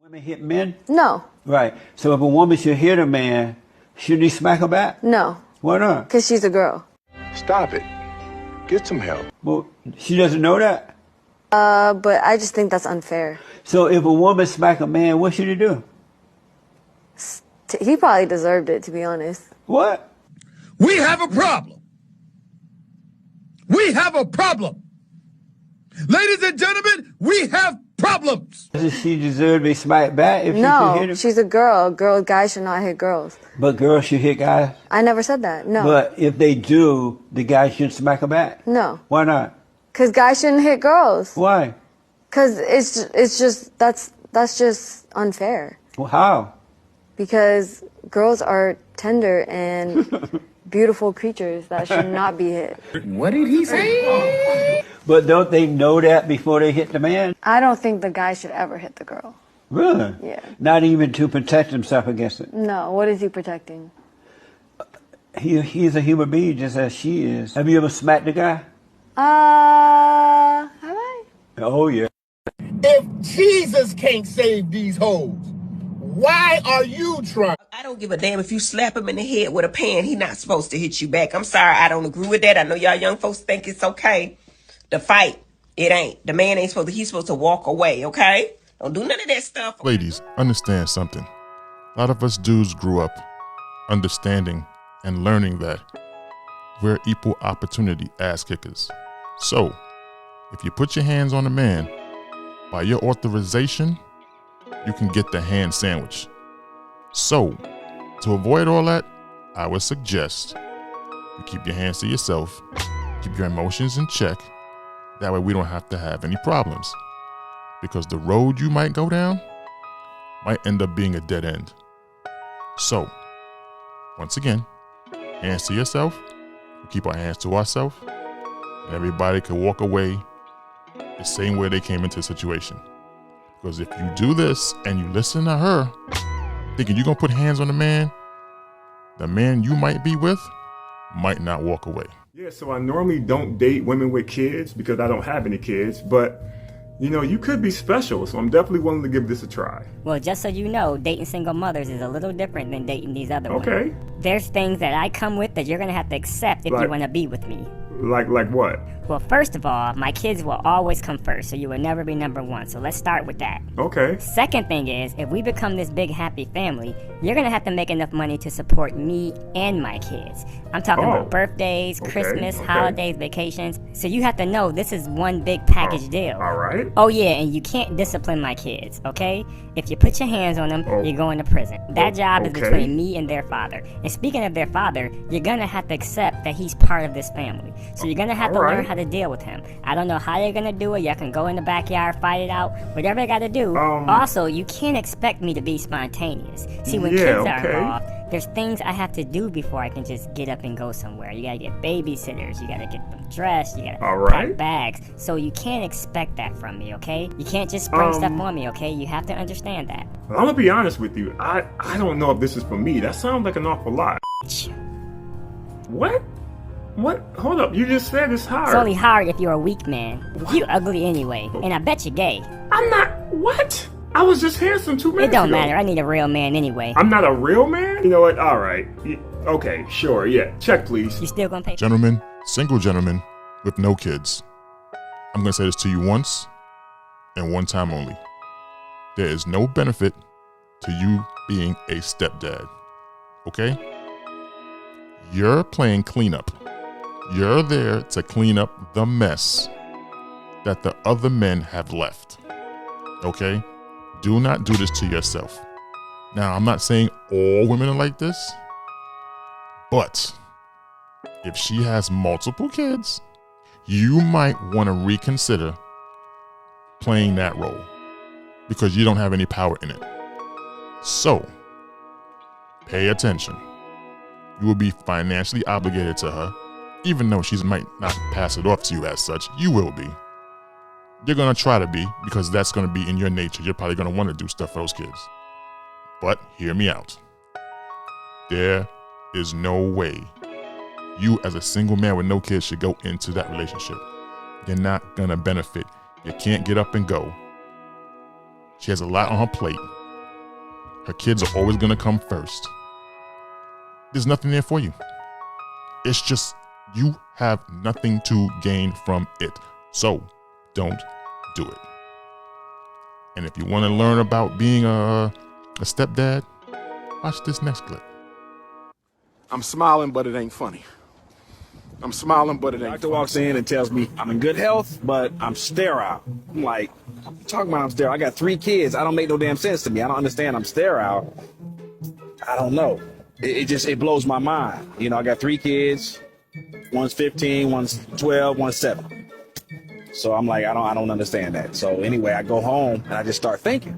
Women hit men? No. Right. So if a woman should hit a man, shouldn't he smack her back? No. Why not? Because she's a girl. Stop it. Get some help. Well, she doesn't know that? But I just think that's unfair. So if a woman smack a man, what should he do? He probably deserved it, to be honest. What? We have a problem. We have a problem. Ladies and gentlemen, we have problems. Does she deserve to be smacked back if she should hit No, him? she's a girl. Guys should not hit girls. But girls should hit guys? I never said that. No. But if they do, the guy shouldn't smack her back? No. Why not? Because guys shouldn't hit girls. Why? Because it's just that's just unfair. Well, how? Because girls are tender and beautiful creatures that should not be hit. What did he say? But don't they know that before they hit the man? I don't think the guy should ever hit the girl. Really? Yeah. Not even to protect himself against it? No. What is he protecting? He's a human being just as she is. Have you ever smacked a guy? Have I? Oh, yeah. If Jesus can't save these hoes, why are you trying? I don't give a damn if you slap him in the head with a pan. He not supposed to hit you back. I'm sorry, I don't agree with that. I know y'all young folks think it's okay to fight. It ain't. The man ain't supposed to. He's supposed to walk away, okay? Don't do none of that stuff. Ladies, understand something. A lot of us dudes grew up understanding and learning that we're equal opportunity ass kickers. So, if you put your hands on a man, by your authorization, you can get the hand sandwich. So, to avoid all that, I would suggest you keep your hands to yourself, keep your emotions in check. That way we don't have to have any problems. Because the road you might go down might end up being a dead end. So, once again, hands to yourself, we keep our hands to ourselves, and everybody can walk away the same way they came into the situation. Because if you do this and you listen to her, thinking you're going to put hands on the man you might be with might not walk away. Yeah, so I normally don't date women with kids because I don't have any kids, but you know, you could be special, so I'm definitely willing to give this a try. Well, just so you know, dating single mothers is a little different than dating these other ones. Okay. There's things that I come with that you're going to have to accept if you want to be with me. Like what? Well, first of all, my kids will always come first, so you will never be number one. So let's start with that. Okay. Second thing is, if we become this big happy family, you're going to have to make enough money to support me and my kids. I'm talking about birthdays, Christmas, holidays, vacations. So you have to know this is one big package deal. All right. Oh yeah, and you can't discipline my kids, okay? If you put your hands on them, you're going to prison. That job is between me and their father. And speaking of their father, you're going to have to accept that he's part of this family. So you're going to have to learn how to deal with him. I don't know how you're going to do it. Y'all can go in the backyard, fight it out, whatever you got to do. Also, you can't expect me to be spontaneous. See, when kids are involved, there's things I have to do before I can just get up and go somewhere. You gotta get babysitters, you gotta get them dressed, you gotta pack bags. So you can't expect that from me, okay? You can't just spring stuff on me, okay? You have to understand that. I'm gonna be honest with you. I don't know if this is for me. That sounds like an awful lot. What? What? Hold up, you just said it's hard. It's only hard if you're a weak man. What? You ugly anyway, and I bet you're gay. I'm not. What? I was just handsome 2 minutes ago. It don't matter, I need a real man anyway. I'm not a real man? You know what? All right. Okay, sure, yeah. Check, please. You still gonna pay? Gentlemen, single gentlemen with no kids. I'm gonna say this to you once and one time only. There is no benefit to you being a stepdad, okay? You're playing cleanup. You're there to clean up the mess that the other men have left, okay? Do not do this to yourself. Now, I'm not saying all women are like this, but if she has multiple kids, you might want to reconsider playing that role because you don't have any power in it. So, pay attention. You will be financially obligated to her, even though she might not pass it off to you as such. You will be. You're going to try to be because that's going to be in your nature. You're probably going to want to do stuff for those kids. But hear me out. There is no way you as a single man with no kids should go into that relationship. You're not going to benefit. You can't get up and go. She has a lot on her plate. Her kids are always going to come first. There's nothing there for you. It's just you have nothing to gain from it. So don't do it. And if you want to learn about being a stepdad, watch this next clip. I'm smiling, but it ain't funny. I'm smiling, but it ain't. Doctor walks in and tells me I'm in good health, but I'm sterile. I'm like, talking about I'm sterile. I got 3 kids. I don't make no damn sense to me. I don't understand. I'm sterile. I don't know. It blows my mind. You know, I got 3 kids. One's 15, one's 12, one's 7. So I'm like, I don't understand that. So anyway, I go home and I just start thinking,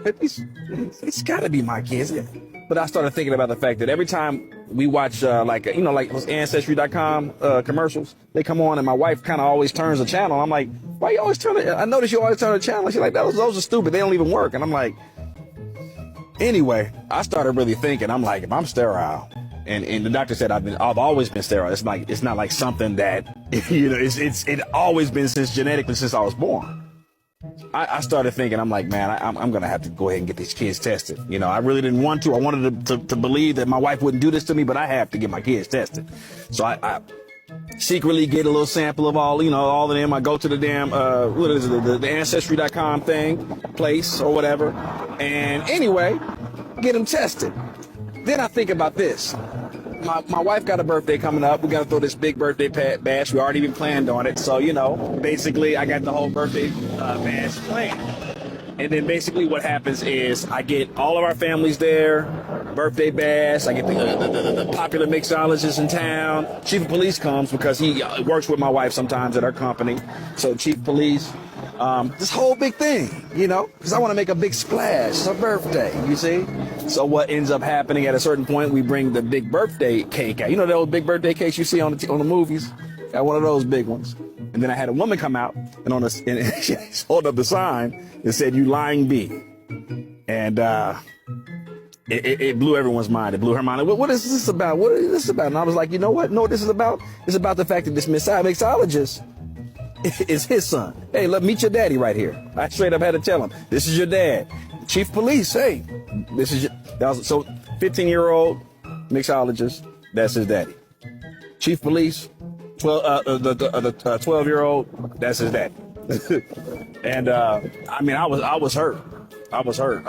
it's gotta be my kids. But I started thinking about the fact that every time we watch like those Ancestry.com commercials, they come on and my wife kind of always turns the channel. I'm like, why you always turn it? I notice you always turn the channel. She's like, those are stupid. They don't even work. And I'm like, anyway, I started really thinking. I'm like, if I'm sterile, and the doctor said I've always been sterile. It's not like something that it's always been genetically since I was born. I started thinking, I'm like, man, I'm going to have to go ahead and get these kids tested. You know, I really didn't want to. I wanted to believe that my wife wouldn't do this to me, but I have to get my kids tested. So I secretly get a little sample of all of them. I go to the damn, the Ancestry.com place or whatever. And anyway, get them tested. Then I think about this. My wife got a birthday coming up. We got to throw this big birthday bash. We already been planned on it. So, basically I got the whole birthday bash planned. And then basically what happens is I get all of our families there, birthday bash. I get the popular mixologist in town. Chief of police comes because he works with my wife sometimes at our company. So chief of police, this whole big thing, because I want to make a big splash. It's her birthday, you see? So what ends up happening at a certain point, we bring the big birthday cake out. You know those big birthday cakes you see on the movies? Got one of those big ones. And then I had a woman come out and she held up the sign that said, "You lying bee." And it blew everyone's mind. It blew her mind. What is this about? What is this about? And I was like, you know what? No, this is about? It's about the fact that this mixologist is his son. Hey, let meet your daddy right here. I straight up had to tell him, this is your dad. Chief of police, hey, this is so 15-year-old mixologist, that's his daddy. Chief of police, 12-year-old, that's his daddy. And I was hurt. I was hurt.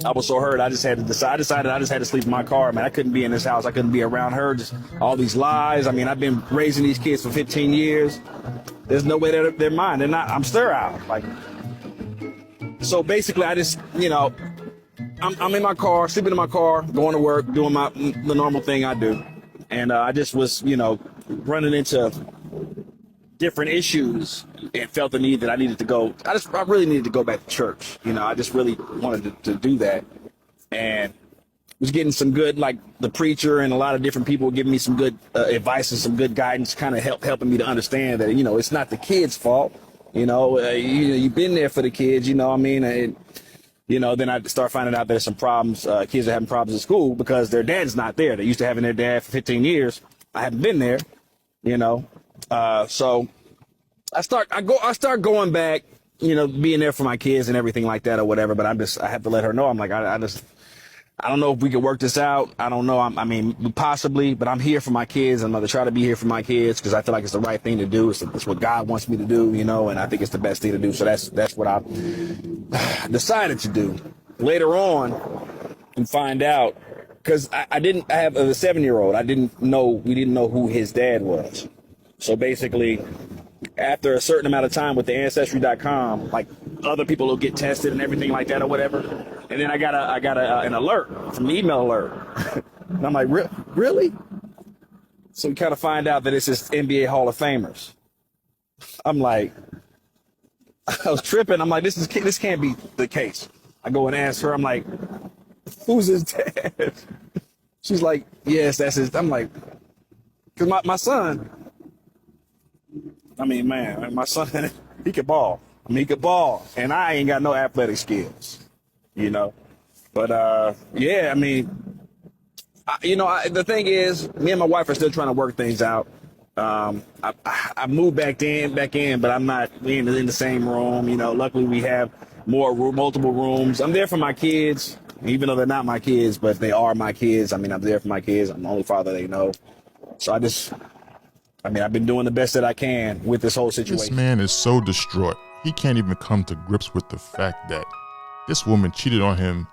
I was so hurt. I decided I just had to sleep in my car. I couldn't be in this house. I couldn't be around her. Just all these lies. I've been raising these kids for 15 years. There's no way they're mine. They're not. I'm sterile. So basically, I just, I'm in my car, sleeping in my car, going to work, doing the normal thing I do. And I just was, running into different issues and felt the need that I needed to go. I really needed to go back to church. I just really wanted to do that. And was getting some good, like the preacher and a lot of different people giving me some good advice and some good guidance, kind of helping me to understand that, it's not the kids' fault. You've been there for the kids, then I start finding out there's some problems. Kids are having problems at school because their dad's not there. They're used to having their dad for 15 years. I haven't been there, so I start going back, being there for my kids and everything like that or whatever. But I have to let her know. I'm like, I don't know if we can work this out. I don't know. Possibly, but I'm here for my kids. I'm going to try to be here for my kids because I feel like it's the right thing to do. It's what God wants me to do, and I think it's the best thing to do. So that's what I decided to do. Later on, and find out, because I have a 7-year-old. We didn't know who his dad was. So basically, after a certain amount of time with the Ancestry.com, like other people will get tested and everything like that or whatever. And then I got an alert from the email alert. And I'm like, really? So we kind of find out that it's just NBA Hall of Famers. I'm like, I was tripping. I'm like, this can't be the case. I go and ask her. I'm like, who's his dad? She's like, yes, that's his. I'm like, because my son, my son, he could ball. He could ball. And I ain't got no athletic skills, But, the thing is, me and my wife are still trying to work things out. I moved back in, but I'm not in the same room. You know, luckily we have multiple rooms. I'm there for my kids, even though they're not my kids, but they are my kids. I mean, I'm there for my kids. I'm the only father they know. So I've been doing the best that I can with this whole situation. This man is so distraught. He can't even come to grips with the fact that this woman cheated on him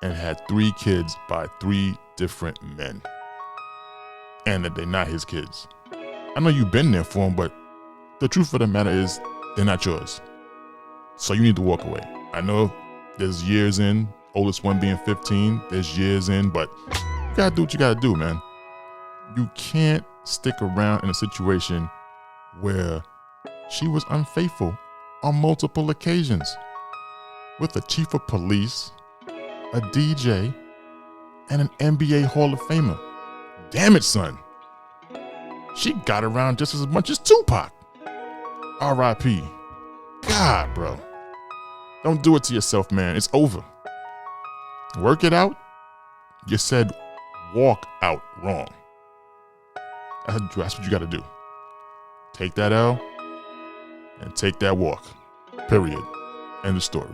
and had 3 kids by 3 different men. And that they're not his kids. I know you've been there for him, but the truth of the matter is they're not yours. So you need to walk away. I know there's years in, oldest one being 15, there's years in, but you gotta do what you gotta do, man. You can't stick around in a situation where she was unfaithful on multiple occasions with a chief of police, a DJ, and an NBA Hall of Famer. Damn it, son. She got around just as much as Tupac. R.I.P. God, bro. Don't do it to yourself, man. It's over. Work it out. You said walk out wrong. That's what you got to do. Take that L and take that walk. Period. End of story.